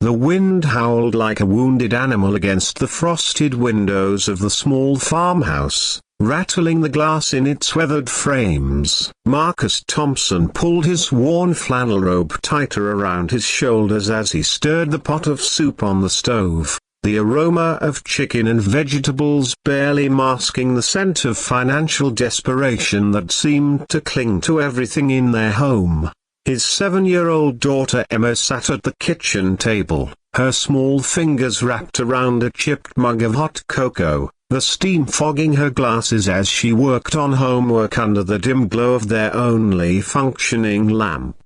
The wind howled like a wounded animal against the frosted windows of the small farmhouse, rattling the glass in its weathered frames. Marcus Thompson pulled his worn flannel robe tighter around his shoulders as he stirred the pot of soup on the stove, the aroma of chicken and vegetables barely masking the scent of financial desperation that seemed to cling to everything in their home. His 7-year-old daughter Emma sat at the kitchen table, her small fingers wrapped around a chipped mug of hot cocoa, the steam fogging her glasses as she worked on homework under the dim glow of their only functioning lamp.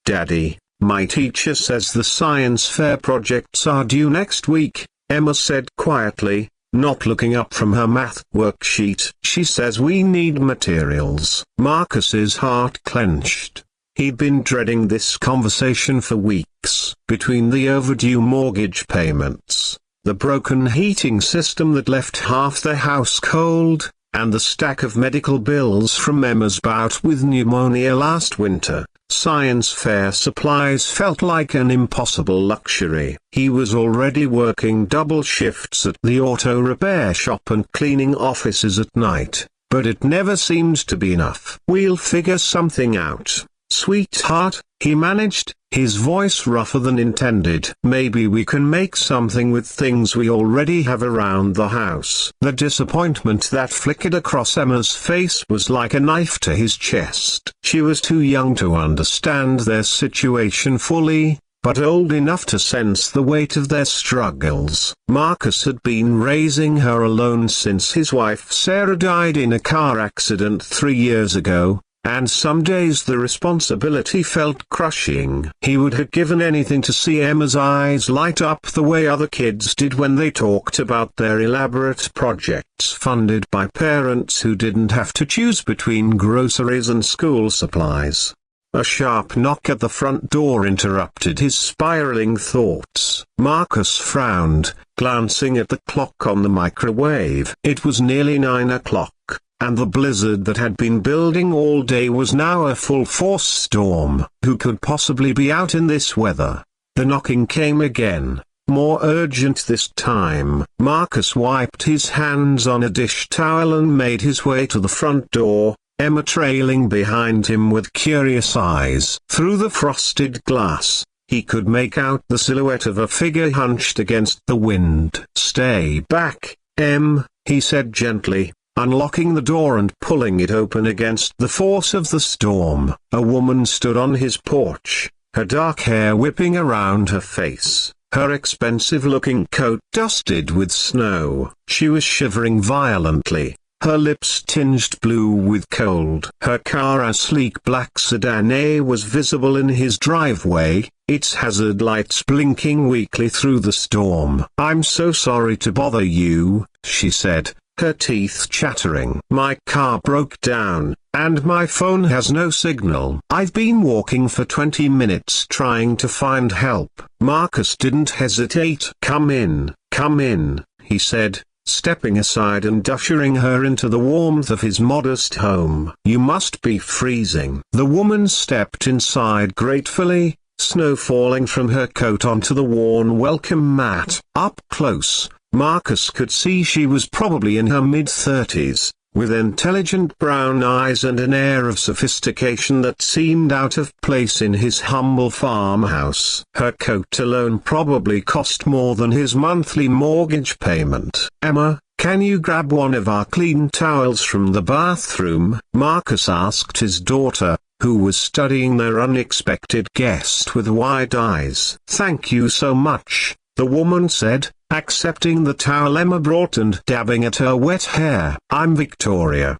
"Daddy, my teacher says the science fair projects are due next week," Emma said quietly, not looking up from her math worksheet. "She says we need materials." Marcus's heart clenched. He'd been dreading this conversation for weeks. Between the overdue mortgage payments, the broken heating system that left half the house cold, and the stack of medical bills from Emma's bout with pneumonia last winter, science fair supplies felt like an impossible luxury. He was already working double shifts at the auto repair shop and cleaning offices at night, but it never seemed to be enough. "We'll figure something out, sweetheart," he managed, his voice rougher than intended. "Maybe we can make something with things we already have around the house." The disappointment that flickered across Emma's face was like a knife to his chest. She was too young to understand their situation fully, but old enough to sense the weight of their struggles. Marcus had been raising her alone since his wife Sarah died in a car accident 3 years ago, and some days the responsibility felt crushing. He would have given anything to see Emma's eyes light up the way other kids did when they talked about their elaborate projects funded by parents who didn't have to choose between groceries and school supplies. A sharp knock at the front door interrupted his spiraling thoughts. Marcus frowned, glancing at the clock on the microwave. It was nearly 9 o'clock. And the blizzard that had been building all day was now a full-force storm. Who could possibly be out in this weather? The knocking came again, more urgent this time. Marcus wiped his hands on a dish towel and made his way to the front door, Emma trailing behind him with curious eyes. Through the frosted glass, he could make out the silhouette of a figure hunched against the wind. "Stay back, Em," he said gently, unlocking the door and pulling it open against the force of the storm. A woman stood on his porch, her dark hair whipping around her face, her expensive-looking coat dusted with snow. She was shivering violently, her lips tinged blue with cold. Her car, a sleek black sedan, was visible in his driveway, its hazard lights blinking weakly through the storm. "I'm so sorry to bother you," she said, her teeth chattering. "My car broke down, and my phone has no signal. I've been walking for 20 minutes trying to find help." Marcus didn't hesitate. Come in," he said, stepping aside and ushering her into the warmth of his modest home. "You must be freezing." The woman stepped inside gratefully, snow falling from her coat onto the worn welcome mat. Up close, Marcus could see she was probably in her mid-30s, with intelligent brown eyes and an air of sophistication that seemed out of place in his humble farmhouse. Her coat alone probably cost more than his monthly mortgage payment. "Emma, can you grab one of our clean towels from the bathroom?" Marcus asked his daughter, who was studying their unexpected guest with wide eyes. "Thank you so much," the woman said, accepting the towel Emma brought and dabbing at her wet hair. "I'm Victoria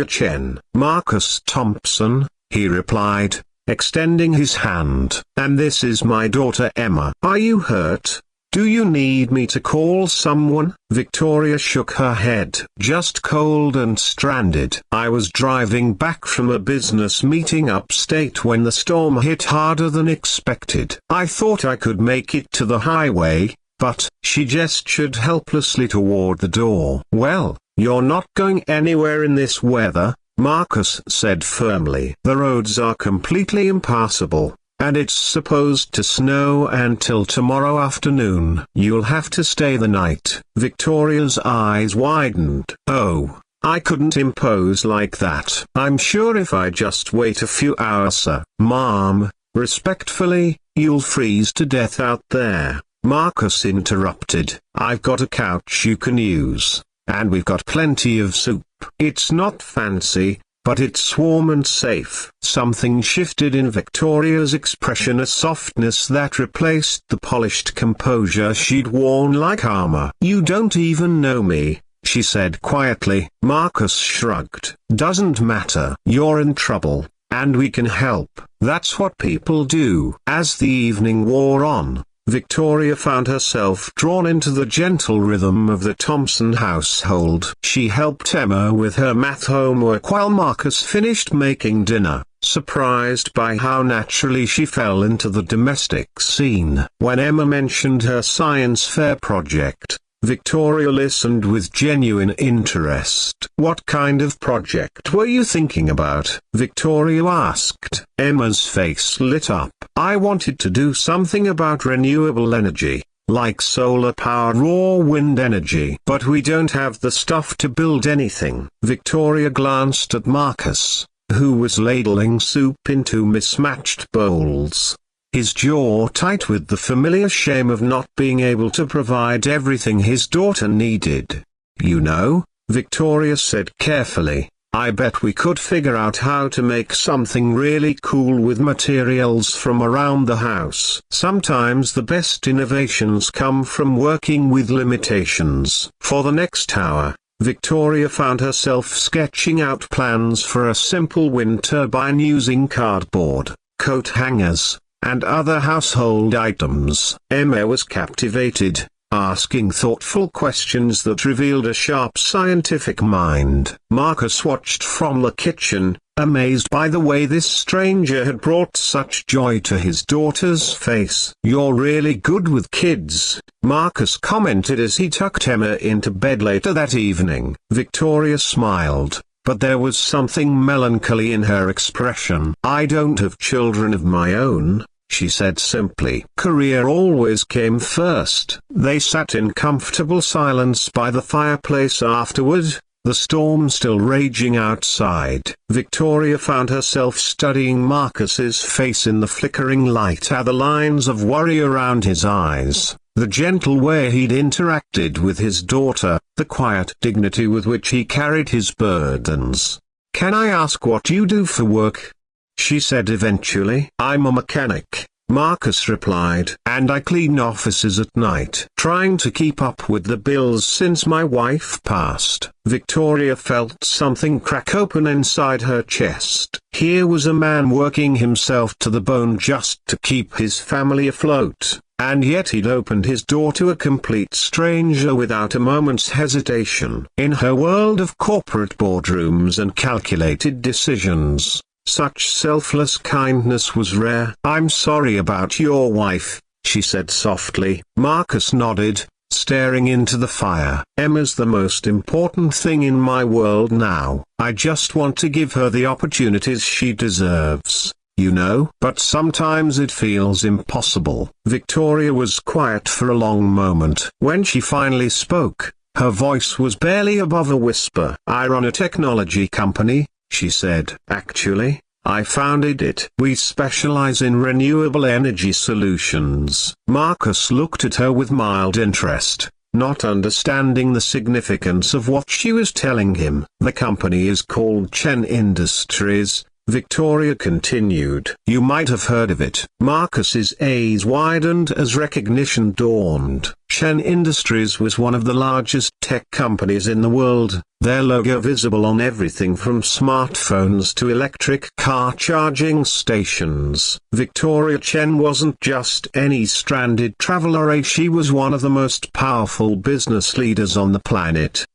Chen." "Marcus Thompson," he replied, extending his hand. "And this is my daughter Emma." "Are you hurt? Do you need me to call someone?" Victoria shook her head. "Just cold and stranded. I was driving back from a business meeting upstate when the storm hit harder than expected. I thought I could make it to the highway, but," she gestured helplessly toward the door. "Well, you're not going anywhere in this weather," Marcus said firmly. "The roads are completely impassable. and it's supposed to snow until tomorrow afternoon. You'll have to stay the night. Victoria's eyes widened. Oh, I couldn't impose like that. I'm sure if I just wait a few hours, Mom, respectfully, you'll freeze to death out there. Marcus interrupted. I've got a couch you can use, and we've got plenty of soup. It's not fancy, but it's warm and safe. Something shifted in Victoria's expression, a softness that replaced the polished composure she'd worn like armor. You don't even know me, she said quietly. Marcus shrugged. Doesn't matter. You're in trouble, and we can help. That's what people do. As the evening wore on, Victoria found herself drawn into the gentle rhythm of the Thompson household. She helped Emma with her math homework while Marcus finished making dinner, surprised by how naturally she fell into the domestic scene. When Emma mentioned her science fair project, Victoria listened with genuine interest. What kind of project were you thinking about? Victoria asked. Emma's face lit up. I wanted to do something about renewable energy, like solar power or wind energy. But we don't have the stuff to build anything. Victoria glanced at Marcus, who was ladling soup into mismatched bowls, his jaw tight with the familiar shame of not being able to provide everything his daughter needed. You know, Victoria said carefully, I bet we could figure out how to make something really cool with materials from around the house. Sometimes the best innovations come from working with limitations. For the next hour, Victoria found herself sketching out plans for a simple wind turbine using cardboard, coat hangers, and other household items. Emma was captivated, asking thoughtful questions that revealed a sharp scientific mind. Marcus watched from the kitchen, amazed by the way this stranger had brought such joy to his daughter's face. You're really good with kids, Marcus commented as he tucked Emma into bed later that evening. Victoria smiled, but there was something melancholy in her expression. I don't have children of my own, she said simply. Career always came first. They sat in comfortable silence by the fireplace afterward, the storm still raging outside. Victoria found herself studying Marcus's face in the flickering light. How the lines of worry around his eyes, the gentle way he'd interacted with his daughter, the quiet dignity with which he carried his burdens. Can I ask what you do for work? She said eventually. I'm a mechanic, Marcus replied, and I clean offices at night. Trying to keep up with the bills since my wife passed. Victoria felt something crack open inside her chest. Here was a man working himself to the bone just to keep his family afloat, and yet he'd opened his door to a complete stranger without a moment's hesitation. In her world of corporate boardrooms and calculated decisions, such selfless kindness was rare. I'm sorry about your wife, she said softly. Marcus nodded, staring into the fire. Emma's the most important thing in my world now. I just want to give her the opportunities she deserves, you know. But sometimes it feels impossible. Victoria was quiet for a long moment. When she finally spoke, her voice was barely above a whisper. I run a technology company, she said. Actually, I founded it. We specialize in renewable energy solutions. Marcus looked at her with mild interest, not understanding the significance of what she was telling him. The company is called Chen Industries, Victoria continued. You might have heard of it. Marcus's eyes widened as recognition dawned. Chen Industries was one of the largest tech companies in the world, their logo visible on everything from smartphones to electric car charging stations. Victoria Chen wasn't just any stranded traveler, she was one of the most powerful business leaders on the planet.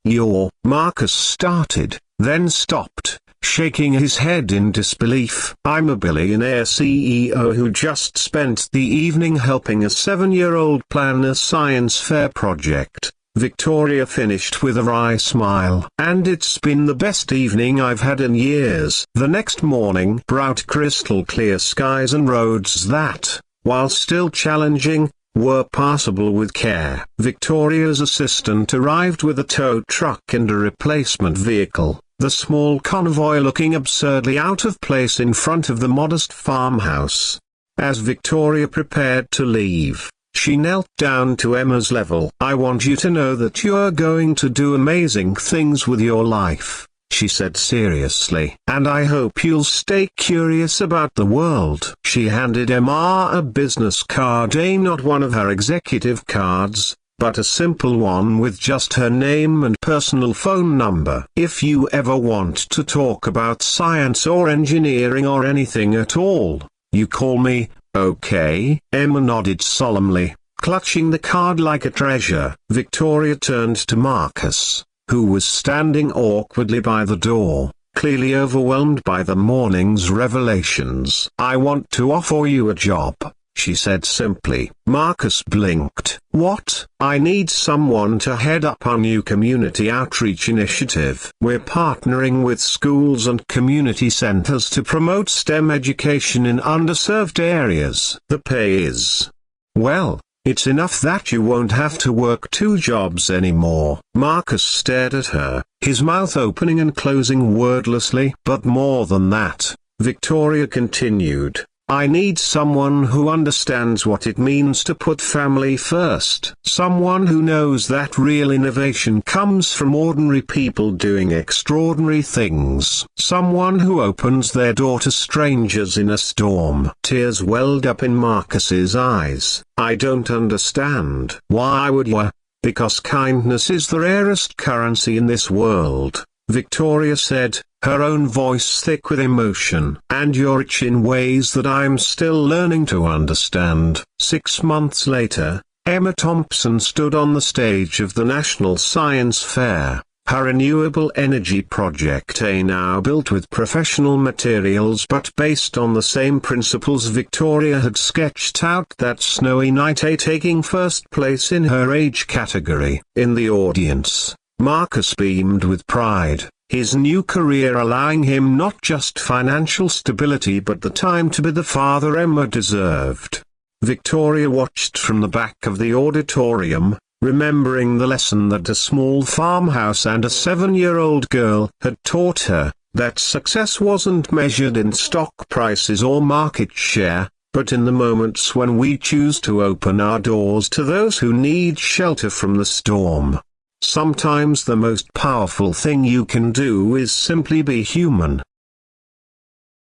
Marcus started, then stopped, shaking his head in disbelief. I'm a billionaire CEO who just spent the evening helping a 7-year-old plan a science fair project, Victoria finished with a wry smile. And it's been the best evening I've had in years. The next morning brought crystal clear skies and roads that, while still challenging, were passable with care. Victoria's assistant arrived with a tow truck and a replacement vehicle, the small convoy looking absurdly out of place in front of the modest farmhouse. As Victoria prepared to leave, she knelt down to Emma's level. "I want you to know that you're going to do amazing things with your life," she said seriously. "And I hope you'll stay curious about the world." She handed Emma a business card, not one of her executive cards, but a simple one with just her name and personal phone number. "If you ever want to talk about science or engineering or anything at all, you call me, okay?" Emma nodded solemnly, clutching the card like a treasure. Victoria turned to Marcus, who was standing awkwardly by the door, clearly overwhelmed by the morning's revelations. "I want to offer you a job," she said simply. Marcus blinked. "What?" "I need someone to head up our new community outreach initiative. We're partnering with schools and community centers to promote STEM education in underserved areas. The pay is, well, it's enough that you won't have to work 2 jobs anymore." Marcus stared at her, his mouth opening and closing wordlessly. "But more than that," Victoria continued, "I need someone who understands what it means to put family first. Someone who knows that real innovation comes from ordinary people doing extraordinary things. Someone who opens their door to strangers in a storm." Tears welled up in Marcus's eyes. "I don't understand." "Why would you?" "Because kindness is the rarest currency in this world," Victoria said, her own voice thick with emotion. "And you're rich in ways that I'm still learning to understand." 6 months later, Emma Thompson stood on the stage of the National Science Fair, her renewable energy project now built with professional materials but based on the same principles Victoria had sketched out that snowy night, taking first place in her age category. In the audience, Marcus beamed with pride, his new career allowing him not just financial stability but the time to be the father Emma deserved. Victoria watched from the back of the auditorium, remembering the lesson that a small farmhouse and a 7-year-old girl had taught her, that success wasn't measured in stock prices or market share, but in the moments when we choose to open our doors to those who need shelter from the storm. Sometimes the most powerful thing you can do is simply be human.